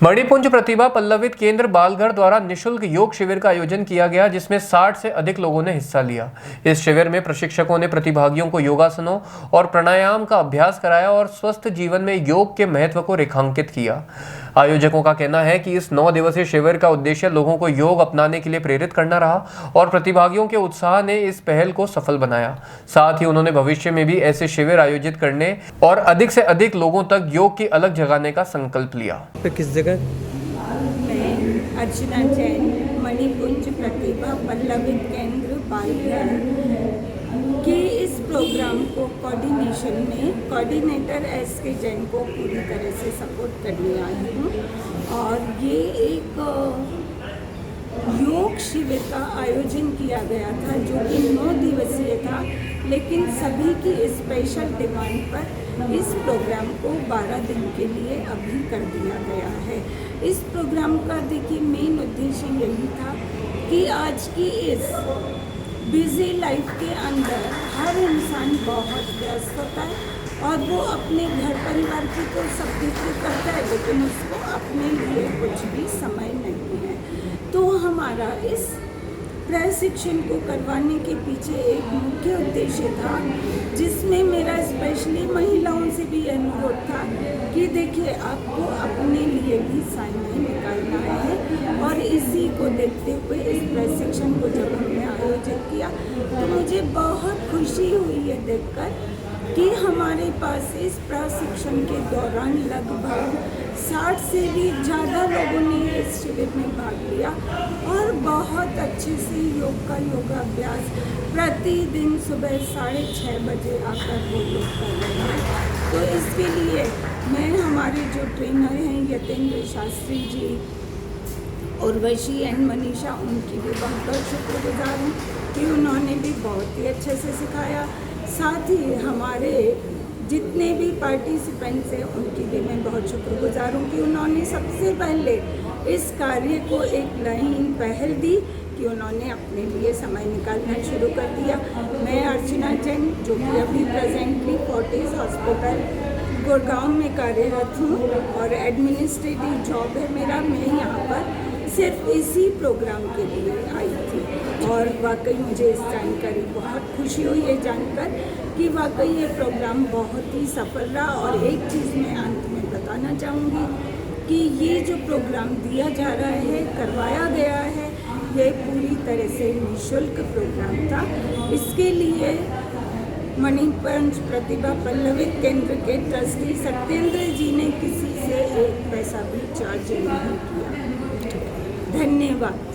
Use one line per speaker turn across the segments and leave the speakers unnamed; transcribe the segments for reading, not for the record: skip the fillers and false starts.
मणिपुंज प्रतिभा पल्लवित केंद्र बालघर द्वारा निशुल्क योग शिविर का आयोजन किया गया, जिसमें 60 से अधिक लोगों ने हिस्सा लिया। इस शिविर में प्रशिक्षकों ने प्रतिभागियों को योगासनों और प्राणायाम का अभ्यास कराया और स्वस्थ जीवन में योग के महत्व को रेखांकित किया। आयोजकों का कहना है कि इस 9 दिवसीय शिविर का उद्देश्य लोगों को योग अपनाने के लिए प्रेरित करना रहा और प्रतिभागियों के उत्साह ने इस पहल को सफल बनाया। साथ ही उन्होंने भविष्य में भी ऐसे शिविर आयोजित करने और अधिक से अधिक लोगों तक योग की अलग जगाने का संकल्प लिया।
किस जगह?
मैं अर्चना जैन, मणिपुंज प्रतिभा पल्लवित केंद्र बालघर के इस प्रोग्राम को कोऑर्डिनेशन में कोऑर्डिनेटर SK जैन को पूरी तरह से सपोर्ट करने आई हूँ। और ये एक योग शिविर का आयोजन किया गया था जो कि 9 दिवसीय था, लेकिन सभी की स्पेशल डिमांड पर इस प्रोग्राम को 12 दिन के लिए अभी कर दिया गया है। इस प्रोग्राम का देखिए मेन उद्देश्य यही था कि आज की इस बिजी लाइफ के अंदर हर इंसान बहुत व्यस्त होता है और वो अपने घर परिवार की तो सब कुछ करता है, लेकिन उसको अपने लिए कुछ भी समय नहीं है। तो हमारा इस प्रशिक्षण को करवाने के पीछे एक मुख्य उद्देश्य था, जिसमें मेरा स्पेशली महिलाओं से भी अनुरोध था कि देखिए आपको अपने लिए भी समय निकालना है। और इसी को देखते हुए इस प्रशिक्षण को जब हमने आयोजित किया तो मुझे बहुत खुशी हुई है देखकर कि हमारे पास इस प्रशिक्षण के दौरान लगभग 60 से भी ज़्यादा लोगों ने इस शिविर में भाग लिया और बहुत अच्छे से योग का योगाभ्यास प्रतिदिन सुबह 6:30 बजे आकर वो योग कर रहे हैं। तो इसके लिए मैं हमारे जो ट्रेनर हैं यतेंद्र शास्त्री जी, उर्वशी एंड मनीषा, उनकी भी बहुत शुक्रगुजार हूँ कि उन्होंने भी बहुत ही अच्छे से सिखाया। साथ ही हमारे जितने भी पार्टिसिपेंट्स हैं उनकी भी मैं बहुत शुक्रगुजार हूँ कि उन्होंने सबसे पहले इस कार्य को एक नई पहल दी कि उन्होंने अपने लिए समय निकालना शुरू कर दिया। मैं अर्चना जैन, जो कि अभी प्रेजेंटली फोर्टिस हॉस्पिटल गुड़गांव में कार्यरत हूँ और एडमिनिस्ट्रेटिव जॉब है मेरा, मैं यहाँ पर सिर्फ इसी प्रोग्राम के लिए आई थी और वाकई मुझे इस जानकारी बहुत खुशी हुई है जानकर कि वाकई ये प्रोग्राम बहुत ही सफल रहा। और एक चीज़ मैं अंत में बताना चाहूँगी कि ये जो प्रोग्राम दिया जा रहा है, करवाया गया है, ये पूरी तरह से निःशुल्क प्रोग्राम था। इसके लिए मणिपुंज प्रतिभा पल्लवित केंद्र के ट्रस्टी सत्येंद्र जी ने किसी से एक पैसा भी चार्ज नहीं किया। धन्यवाद।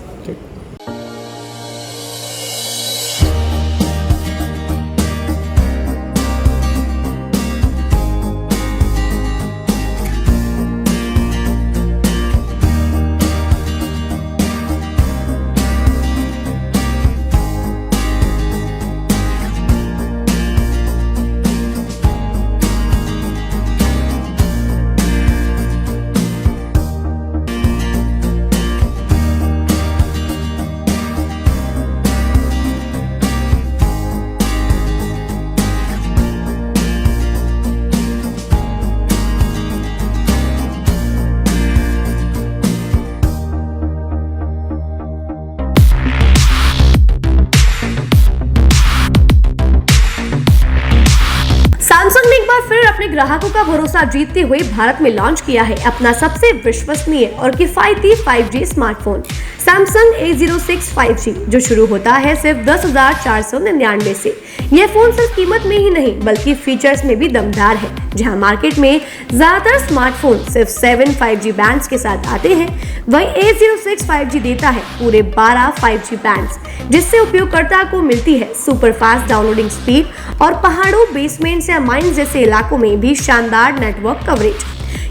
सैमसंग ने एक बार फिर अपने ग्राहकों का भरोसा जीतते हुए भारत में लॉन्च किया है अपना सबसे विश्वसनीय और किफायती 5G smartphone Samsung A06 5G, जो शुरू होता है सिर्फ 10,499 से। यह फोन सिर्फ कीमत में ही नहीं बल्कि फीचर्स में भी दमदार है। जहां मार्केट में ज्यादातर स्मार्टफोन सिर्फ 7 5G बैंड्स के साथ आते हैं, वहीं A06 5G देता है पूरे 12 5G बैंड्स, जिससे उपयोगकर्ता को मिलती है सुपर फास्ट डाउनलोडिंग स्पीड और पहाड़ों, बेसमेंट्स या माइंस जैसे इलाकों में भी शानदार नेटवर्क कवरेज।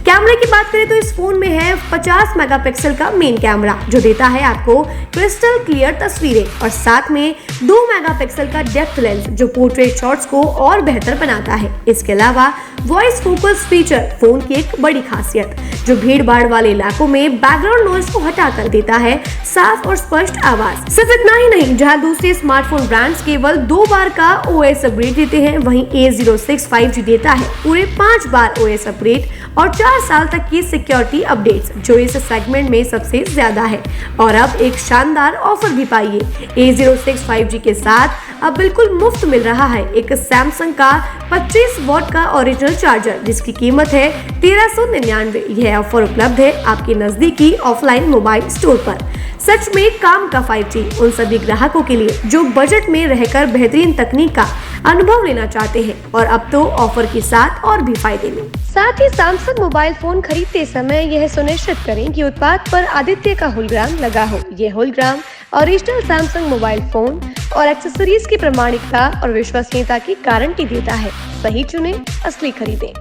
कैमरे की बात करें तो इस फोन में है 50 मेगापिक्सल का मेन कैमरा, जो देता है आपको क्रिस्टल क्लियर तस्वीरें और साथ में 2 मेगापिक्सल का डेप्थ लेंस, जो पोर्ट्रेट शॉट्स को और बेहतर बनाता है। इसके अलावा वॉइस फोकस फीचर फोन की एक बड़ी खासियत, जो भीड़ भाड़ वाले इलाकों में बैकग्राउंड नॉइज को हटा कर देता है साफ और स्पष्ट आवाज। सिर्फ इतना ही नहीं, जहां दूसरे स्मार्टफोन ब्रांड्स केवल 2 बार का OS अपग्रेड देते हैं, वहीं A06 5G देता है पूरे 5 बार OS अपग्रेड और 4 4 साल तक की सिक्योरिटी अपडेट्स जो इस सेगमेंट में सबसे ज्यादा है। और अब एक शानदार ऑफर भी पाइए। A06 5G के साथ अब बिल्कुल मुफ्त मिल रहा है एक सैमसंग का 25 वॉट का ओरिजिनल चार्जर, जिसकी कीमत है 1399। यह ऑफर उपलब्ध है आपके नजदीकी ऑफलाइन मोबाइल स्टोर पर। सच में काम का 5G उन सभी ग्राहकों के लिए जो बजट में रहकर बेहतरीन तकनीक का अनुभव लेना चाहते हैं, और अब तो ऑफर के साथ और भी फायदे में। साथ ही सैमसंग मोबाइल फोन खरीदते समय यह सुनिश्चित करें कि उत्पाद पर आदित्य का होलोग्राम लगा हो। यह hologram original Samsung mobile phone और एक्सेसरीज की प्रामाणिकता और विश्वसनीयता की गारंटी देता है। सही चुनें, असली खरीदें।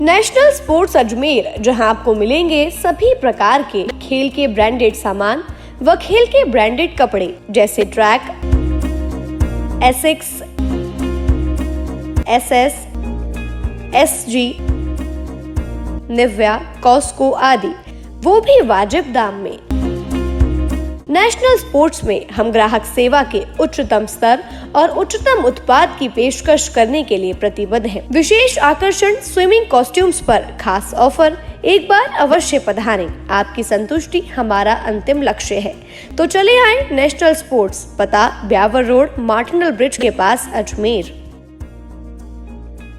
नेशनल स्पोर्ट्स अजमेर, जहां आपको मिलेंगे सभी प्रकार के खेल के ब्रांडेड सामान व खेल के ब्रांडेड कपड़े जैसे track, Asics, SS, SG, Nivia, Cosco आदि, वो भी वाजिब दाम में। नेशनल स्पोर्ट्स में हम ग्राहक सेवा के उच्चतम स्तर और उच्चतम उत्पाद की पेशकश करने के लिए प्रतिबद्ध हैं। विशेष आकर्षण स्विमिंग कॉस्ट्यूम्स पर खास ऑफर। एक बार अवश्य पधारें, आपकी संतुष्टि हमारा अंतिम लक्ष्य है। तो चले आए नेशनल स्पोर्ट्स, पता ब्यावर रोड, मार्टिनल ब्रिज के पास, अजमेर।